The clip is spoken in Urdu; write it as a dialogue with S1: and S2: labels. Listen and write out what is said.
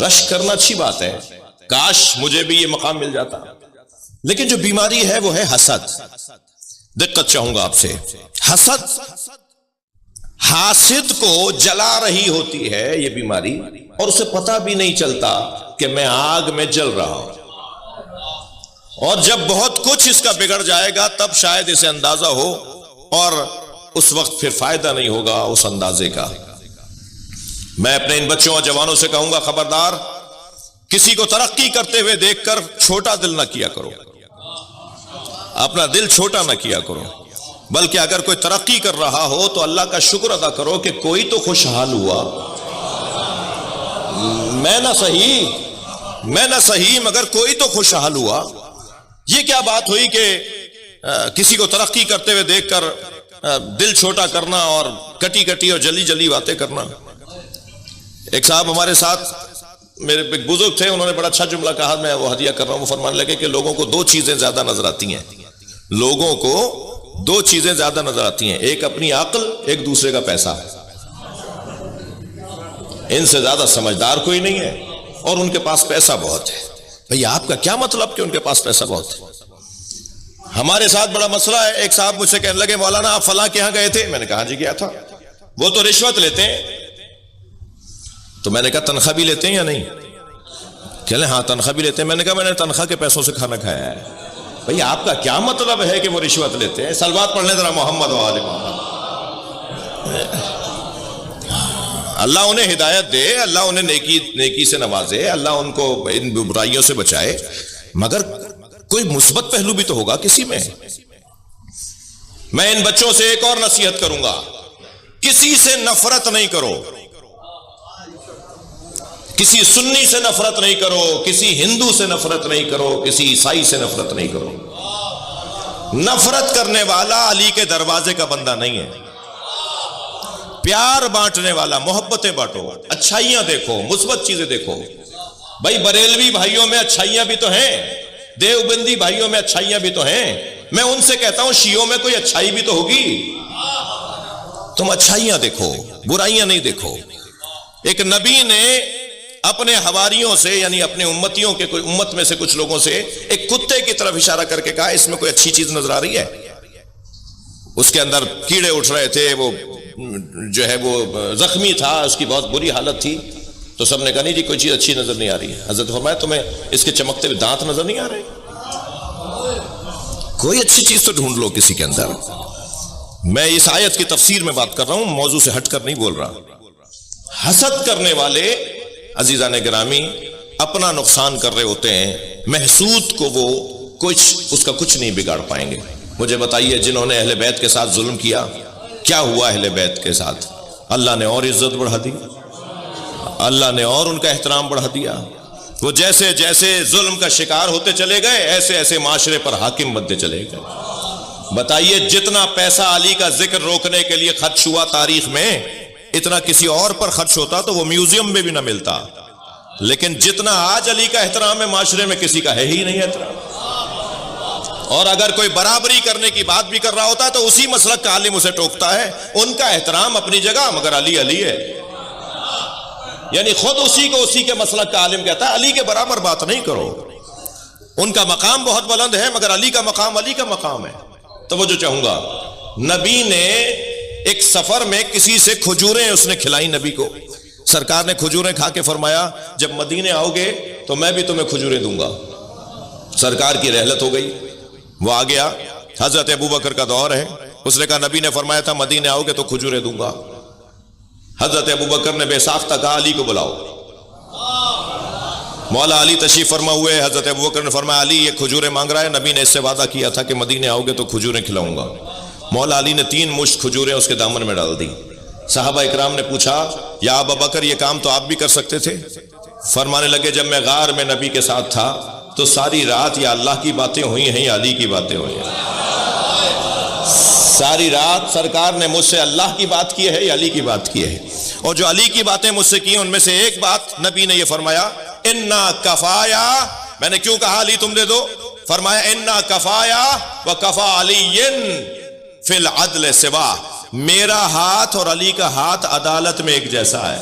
S1: رش کرنا اچھی بات ہے، کاش مجھے بھی یہ مقام مل جاتا، لیکن جو بیماری ہے وہ ہے حسد۔ دقت چاہوں گا آپ سے، حسد حاسد کو جلا رہی ہوتی ہے یہ بیماری، اور اسے پتہ بھی نہیں چلتا کہ میں آگ میں جل رہا ہوں، اور جب بہت کچھ اس کا بگڑ جائے گا تب شاید اسے اندازہ ہو، اور اس وقت پھر فائدہ نہیں ہوگا اس اندازے کا۔ میں اپنے ان بچوں اور جوانوں سے کہوں گا، خبردار کسی کو ترقی کرتے ہوئے دیکھ کر چھوٹا دل نہ کیا کرو، اپنا دل چھوٹا نہ کیا کرو، بلکہ اگر کوئی ترقی کر رہا ہو تو اللہ کا شکر ادا کرو کہ کوئی تو خوشحال ہوا۔ میں نہ صحیح مگر کوئی تو خوشحال ہوا۔ یہ کیا بات ہوئی کہ کسی کو ترقی کرتے ہوئے دیکھ کر دل چھوٹا کرنا اور کٹی کٹی اور جلی جلی باتیں کرنا۔ ایک صاحب ہمارے ساتھ، میرے ایک بزرگ تھے، انہوں نے بڑا اچھا جملہ کہا، میں وہ ہدیہ کر رہا ہوں۔ وہ فرمانے لگے کہ لوگوں کو دو چیزیں زیادہ نظر آتی ہیں، لوگوں کو دو چیزیں زیادہ نظر آتی ہیں، ایک اپنی عقل، ایک دوسرے کا پیسہ۔ ان سے زیادہ سمجھدار کوئی نہیں ہے، اور ان کے پاس پیسہ بہت ہے۔ بھئی آپ کا کیا مطلب کہ ان کے پاس پیسہ بہت ہے؟ ہمارے ساتھ بڑا مسئلہ ہے۔ ایک صاحب مجھ سے کہنے لگے، مولانا آپ فلاں کے یہاں گئے تھے؟ میں نے کہا جی گیا تھا۔ وہ تو رشوت لیتے ہیں۔ تو میں نے کہا تنخواہ بھی لیتے ہیں یا نہیں؟ کہہ لیں ہاں تنخواہ بھی لیتے ہیں۔ میں نے کہا میں نے تنخواہ کے پیسوں سے کھانا کھایا ہے۔ بھئی آپ کا کیا مطلب ہے کہ وہ رشوت لیتے ہیں؟ صلوات پڑھ لیں ذرا محمد و آل محمد۔ اللہ انہیں ہدایت دے، اللہ انہیں نیکی سے نوازے، اللہ ان کو ان برائیوں سے بچائے، مگر کوئی مثبت پہلو بھی تو ہوگا کسی میں۔ میں ان بچوں سے ایک اور نصیحت کروں گا، کسی سے نفرت نہیں کرو، کسی سنی سے نفرت نہیں کرو، کسی ہندو سے نفرت نہیں کرو، کسی عیسائی سے نفرت نہیں کرو۔ نفرت کرنے والا علی کے دروازے کا بندہ نہیں ہے۔ پیار بانٹنے والا، محبتیں بانٹو، اچھائیاں دیکھو، مثبت چیزیں دیکھو۔ بھائی بریلوی بھائیوں میں اچھائیاں بھی تو ہیں، دیوبندی بھائیوں میں اچھائیاں بھی تو ہیں۔ میں ان سے کہتا ہوں شیعوں میں کوئی اچھائی بھی تو ہوگی۔ تم اچھائیاں دیکھو، برائیاں نہیں دیکھو۔ ایک نبی نے اپنے حواریوں سے، یعنی اپنے امتیوں کے، کوئی امت میں سے کچھ لوگوں سے، ایک کتے کی طرف اشارہ کر کے کہا اس میں کوئی اچھی چیز نظر آ رہی ہے؟ اس کے اندر کیڑے اٹھ رہے تھے، وہ جو ہے وہ زخمی تھا، اس کی بہت بری حالت تھی۔ تو سب نے کہا نہیں جی کوئی چیز اچھی نظر نہیں آ رہی ہے۔ حضرت فرمایا تمہیں اس کے چمکتے ہوئے دانت نظر نہیں آ رہے؟ کوئی اچھی چیز تو ڈھونڈ لو کسی کے اندر۔ میں اس آیت کی تفسیر میں بات کر رہا ہوں، موضوع سے ہٹ کر نہیں بول رہا۔ حسد کرنے والے عزیزان گرامی اپنا نقصان کر رہے ہوتے ہیں، محسود کو وہ اس کا کچھ نہیں بگاڑ پائیں گے۔ مجھے بتائیے جنہوں نے اہل بیت کے ساتھ ظلم کیا، کیا ہوا اہل بیت کے ساتھ؟ اللہ نے اور عزت بڑھا دی، اللہ نے اور ان کا احترام بڑھا دیا۔ وہ جیسے جیسے ظلم کا شکار ہوتے چلے گئے، ایسے ایسے معاشرے پر حاکم بنتے چلے گئے۔ بتائیے جتنا پیسہ علی کا ذکر روکنے کے لیے خرچ ہوا تاریخ میں، اتنا کسی اور پر خرچ ہوتا تو وہ میوزیم میں بھی نہ ملتا۔ لیکن جتنا آج علی کا احترام ہے معاشرے میں، کسی کا ہے ہی نہیں احترام۔ اور اگر کوئی برابری کرنے کی بات بھی کر رہا ہوتا ہے تو اسی مسلک کا عالم اسے ٹوکتا ہے۔ ان کا احترام اپنی جگہ، مگر علی علی ہے، یعنی خود اسی کو اسی کے مسلک کا عالم کہتا ہے علی کے برابر بات نہیں کرو۔ ان کا مقام بہت بلند ہے، مگر علی کا مقام علی کا مقام ہے۔ توجہ چاہوں گا، نبی نے ایک سفر میں کسی سے کھجوریں اس نے کھلائی نبی کو۔ سرکار نے کھجوریں کھا کے فرمایا جب مدینے آؤ گے تو میں بھی تمہیں کھجوریں دوں گا۔ سرکار کی رحلت ہو گئی، وہ آ گیا، حضرت ابوبکر کا دور ہے۔ اس نے کہا نبی نے فرمایا تھا مدینے آؤ گے تو کھجوریں دوں گا۔ حضرت ابوبکر نے بے ساختہ کہا علی کو بلاؤ۔ مولا علی تشریف فرما ہوئے، حضرت ابوبکر نے فرمایا علی یہ کھجوریں مانگ رہا ہے، نبی نے اس سے وعدہ کیا تھا کہ مدینے آؤ گے تو کھجوریں کھلاؤں گا۔ مولا علی نے 3 مشت کھجوریں اس کے دامن میں ڈال دی۔ صحابہ اکرام نے پوچھا یا ابوبکر یہ کام تو آپ بھی کر سکتے تھے؟ فرمانے لگے جب میں غار میں نبی کے ساتھ تھا تو ساری رات یا اللہ کی باتیں ہوئی ہیں یا علی کی باتیں ہوئی ہیں۔ ساری رات سرکار نے مجھ سے اللہ کی بات کی ہے یا علی کی بات کی ہے، اور جو علی کی باتیں مجھ سے کی ان میں سے ایک بات نبی نے یہ فرمایا انا کفایا۔ میں نے کیوں کہا علی تم دے دو؟ فرمایا انا کفایا و کفا علی فی العدل سوا، میرا ہاتھ اور علی کا ہاتھ عدالت میں ایک جیسا ہے۔